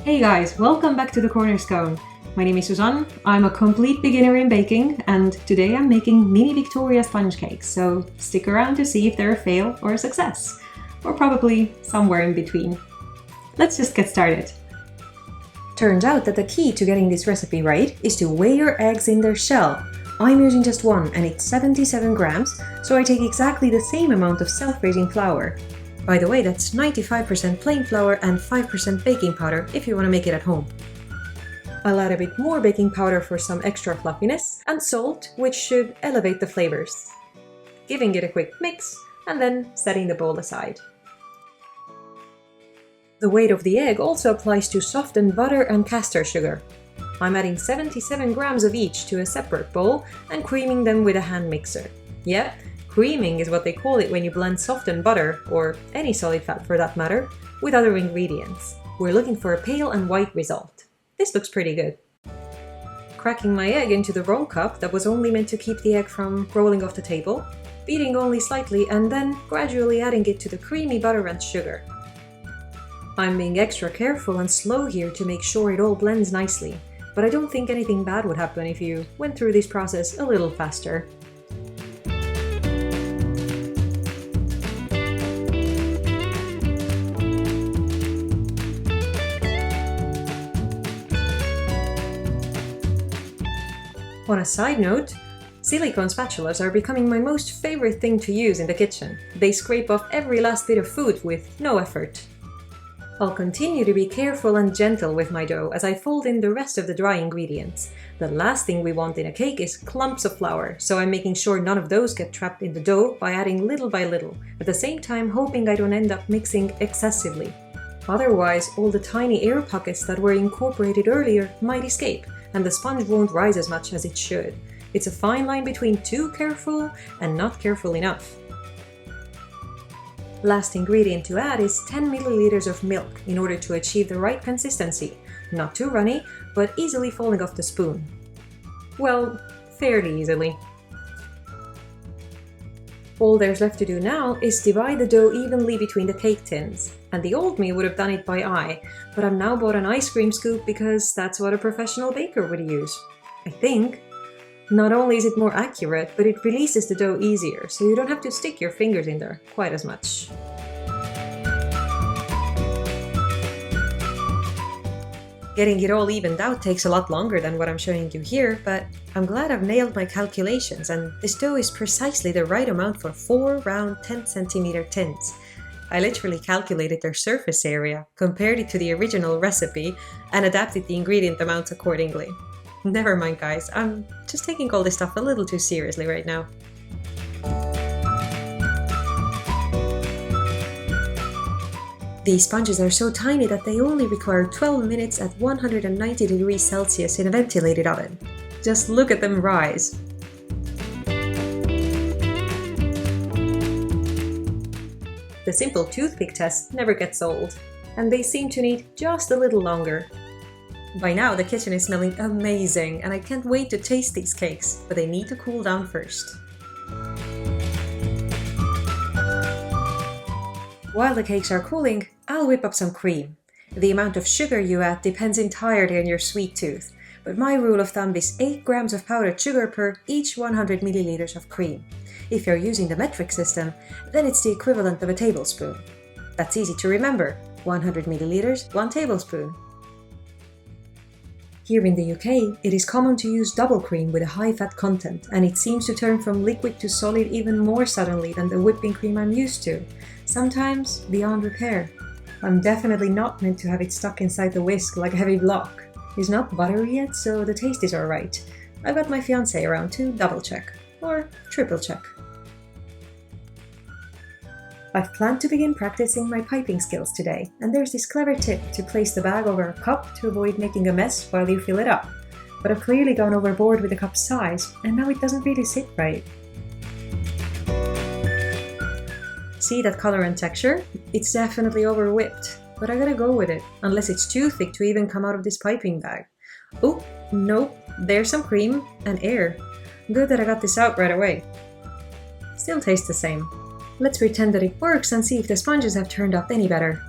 Hey guys, welcome back to the Cornerstone. My name is Suzanne, I'm a complete beginner in baking, and today I'm making mini Victoria sponge cakes, so stick around to see if they're a fail or a success, or probably somewhere in between. Let's just get started. Turns out that the key to getting this recipe right is to weigh your eggs in their shell. I'm using just one and it's 77 grams, so I take exactly the same amount of self-raising flour. By the way, that's 95% plain flour and 5% baking powder if you want to make it at home. I'll add a bit more baking powder for some extra fluffiness, and salt, which should elevate the flavors. Giving it a quick mix, and then setting the bowl aside. The weight of the egg also applies to softened butter and castor sugar. I'm adding 77 grams of each to a separate bowl and creaming them with a hand mixer. Yep, creaming is what they call it when you blend softened butter, or any solid fat for that matter, with other ingredients. We're looking for a pale and white result. This looks pretty good. Cracking my egg into the roll cup that was only meant to keep the egg from rolling off the table, beating only slightly and then gradually adding it to the creamy butter and sugar. I'm being extra careful and slow here to make sure it all blends nicely, but I don't think anything bad would happen if you went through this process a little faster. On a side note, silicone spatulas are becoming my most favorite thing to use in the kitchen. They scrape off every last bit of food with no effort. I'll continue to be careful and gentle with my dough as I fold in the rest of the dry ingredients. The last thing we want in a cake is clumps of flour, so I'm making sure none of those get trapped in the dough by adding little by little, at the same time hoping I don't end up mixing excessively. Otherwise, all the tiny air pockets that were incorporated earlier might escape, and the sponge won't rise as much as it should. It's a fine line between too careful and not careful enough. Last ingredient to add is 10 milliliters of milk in order to achieve the right consistency, not too runny, but easily falling off the spoon. Well, fairly easily. All there's left to do now is divide the dough evenly between the cake tins, and the old me would have done it by eye, but I've now bought an ice cream scoop because that's what a professional baker would use. I think. Not only is it more accurate, but it releases the dough easier, so you don't have to stick your fingers in there quite as much. Getting it all evened out takes a lot longer than what I'm showing you here, but I'm glad I've nailed my calculations and this dough is precisely the right amount for 4 round 10 centimeter tins. I literally calculated their surface area, compared it to the original recipe, and adapted the ingredient amounts accordingly. Never mind guys, I'm just taking all this stuff a little too seriously right now. These sponges are so tiny that they only require 12 minutes at 190 degrees Celsius in a ventilated oven. Just look at them rise. The simple toothpick test never gets old, and they seem to need just a little longer. By now the kitchen is smelling amazing and I can't wait to taste these cakes, but they need to cool down first. While the cakes are cooling, I'll whip up some cream. The amount of sugar you add depends entirely on your sweet tooth, but my rule of thumb is 8 grams of powdered sugar per each 100 milliliters of cream. If you're using the metric system, then it's the equivalent of a tablespoon. That's easy to remember, 100 milliliters, 1 tablespoon. Here in the UK, it is common to use double cream with a high fat content, and it seems to turn from liquid to solid even more suddenly than the whipping cream I'm used to, sometimes beyond repair. I'm definitely not meant to have it stuck inside the whisk like a heavy block. It's not buttery yet, so the taste is alright. I've got my fiancé around to double check, or triple check. I've planned to begin practicing my piping skills today, and there's this clever tip to place the bag over a cup to avoid making a mess while you fill it up. But I've clearly gone overboard with the cup's size, and now it doesn't really sit right. See that color and texture? It's definitely over whipped, but I gotta go with it, unless it's too thick to even come out of this piping bag. Oh, nope, there's some cream and air. Good that I got this out right away. Still tastes the same. Let's pretend that it works and see if the sponges have turned out any better.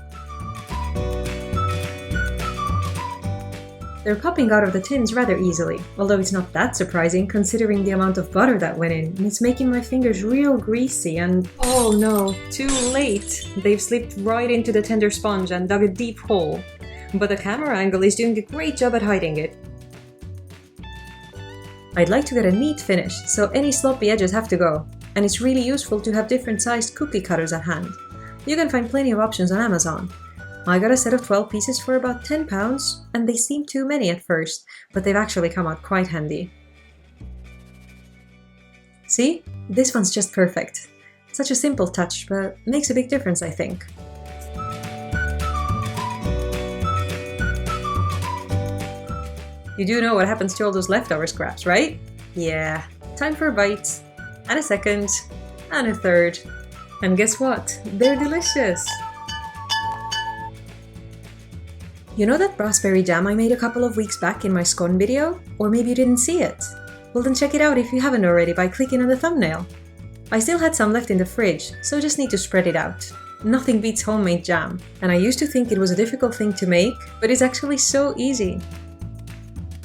They're popping out of the tins rather easily, although it's not that surprising considering the amount of butter that went in, and it's making my fingers real greasy and… oh no, too late! They've slipped right into the tender sponge and dug a deep hole. But the camera angle is doing a great job at hiding it. I'd like to get a neat finish, so any sloppy edges have to go, and it's really useful to have different sized cookie cutters at hand. You can find plenty of options on Amazon. I got a set of 12 pieces for about £10, and they seemed too many at first, but they've actually come out quite handy. See? This one's just perfect. Such a simple touch, but makes a big difference, I think. You do know what happens to all those leftover scraps, right? Yeah, time for a bite, and a second, and a third. And guess what? They're delicious! You know that raspberry jam I made a couple of weeks back in my scone video? Or maybe you didn't see it? Well then check it out if you haven't already by clicking on the thumbnail. I still had some left in the fridge, so just need to spread it out. Nothing beats homemade jam, and I used to think it was a difficult thing to make, but it's actually so easy.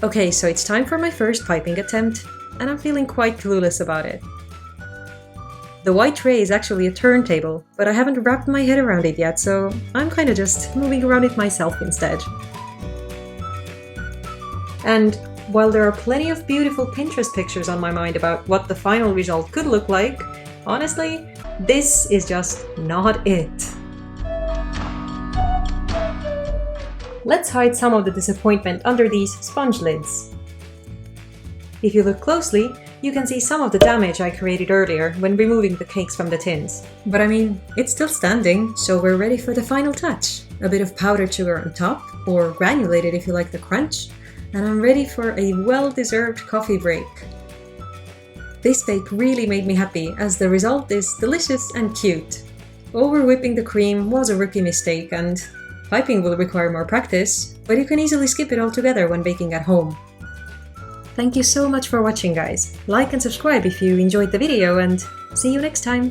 Okay, so it's time for my first piping attempt, and I'm feeling quite clueless about it. The white tray is actually a turntable, but I haven't wrapped my head around it yet, so I'm kinda just moving around it myself instead. And while there are plenty of beautiful Pinterest pictures on my mind about what the final result could look like, honestly, this is just not it. Let's hide some of the disappointment under these sponge lids. If you look closely, you can see some of the damage I created earlier when removing the cakes from the tins. But I mean, it's still standing, so we're ready for the final touch. A bit of powdered sugar on top, or granulated if you like the crunch, and I'm ready for a well-deserved coffee break. This bake really made me happy, as the result is delicious and cute. Over-whipping the cream was a rookie mistake, and piping will require more practice, but you can easily skip it altogether when baking at home. Thank you so much for watching, guys. Like and subscribe if you enjoyed the video, and see you next time!